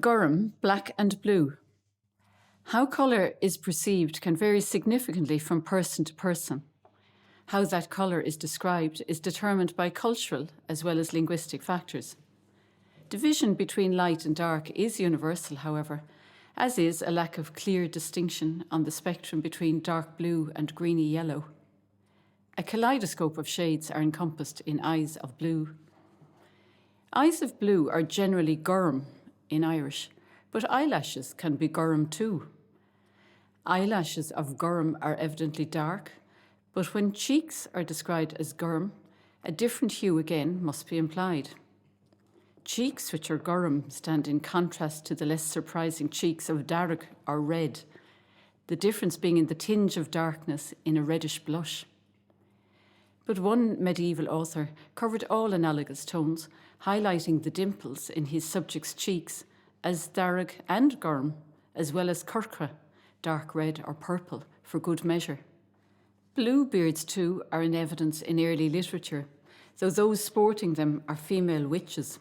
Gorm, black and blue. How colour is perceived can vary significantly from person to person. How that colour is described is determined by cultural as well as linguistic factors. Division between light and dark is universal, however, as is a lack of clear distinction on the spectrum between dark blue and greeny yellow. A kaleidoscope of shades are encompassed in eyes of blue. Eyes of blue are generally Gorm in Irish, but eyelashes can be Gorm too. Eyelashes of Gorm are evidently dark, but when cheeks are described as Gorm, a different hue again must be implied. Cheeks which are Gorm stand in contrast to the less surprising cheeks of Depict or red, the difference being in the tinge of darkness in a reddish blush. But one medieval author covered all analogous tones, highlighting the dimples in his subjects' cheeks as Depict and Gorm, as well as curcra, dark red or purple, for good measure. Blue beards, too, are in evidence in early literature, though those sporting them are female witches.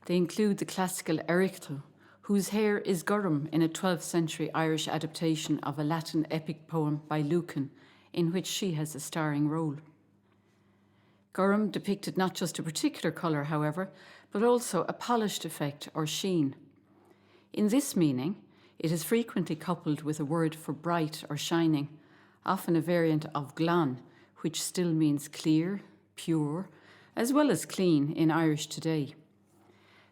They include the classical Deirdre, whose hair is Gorm in a 12th century Irish adaptation of a Latin epic poem by Lucan, in which she has a starring role. Gorm depicted not just a particular colour, however, but also a polished effect or sheen. In this meaning, it is frequently coupled with a word for bright or shining, often a variant of glan, which still means clear, pure, as well as clean in Irish today.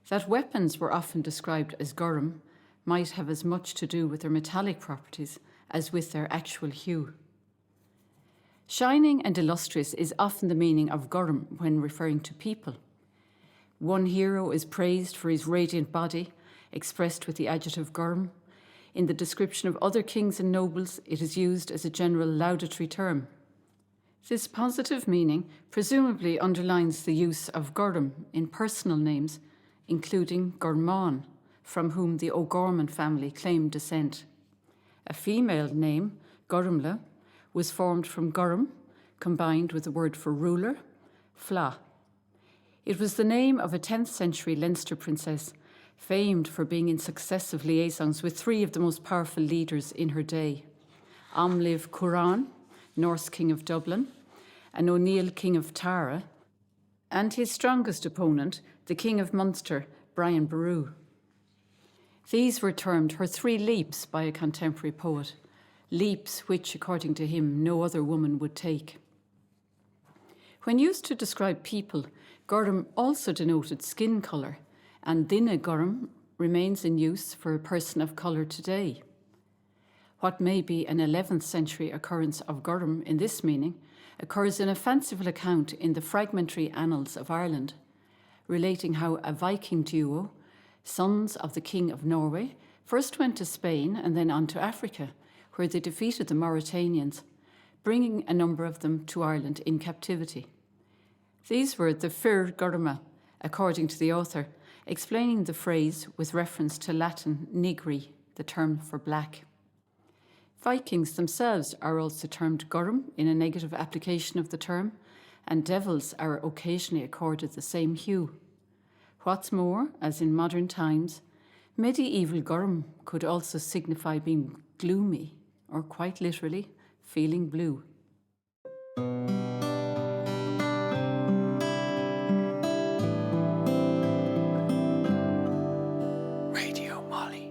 That weapons were often described as Gorm might have as much to do with their metallic properties as with their actual hue. Shining and illustrious is often the meaning of Gorm when referring to people. One hero is praised for his radiant body, expressed with the adjective Gorm. In the description of other kings and nobles, it is used as a general laudatory term. This positive meaning presumably underlines the use of Gorm in personal names, including Gormán, from whom the O'Gorman family claimed descent. A female name, Gormla, was formed from Gorm, combined with the word for ruler, Fla. It was the name of a 10th century Leinster princess, famed for being in successive liaisons with three of the most powerful leaders in her day: Amliv Cuaran, Norse king of Dublin, and O'Neill, king of Tara, and his strongest opponent, the king of Munster, Brian Boru. These were termed her three leaps by a contemporary poet, leaps which, according to him, no other woman would take. When used to describe people, Gorm also denoted skin colour, and Dine Gorm remains in use for a person of colour today. What may be an 11th century occurrence of Gorm in this meaning occurs in a fanciful account in the fragmentary annals of Ireland, relating how a Viking duo, sons of the King of Norway, first went to Spain and then on to Africa, where they defeated the Mauritanians, bringing a number of them to Ireland in captivity. These were the Fir Gorma, according to the author, explaining the phrase with reference to Latin nigri, the term for black. Vikings themselves are also termed Gorm in a negative application of the term, and devils are occasionally accorded the same hue. What's more, as in modern times, medieval Gorm could also signify being gloomy, or quite literally, feeling blue. Radio Molly.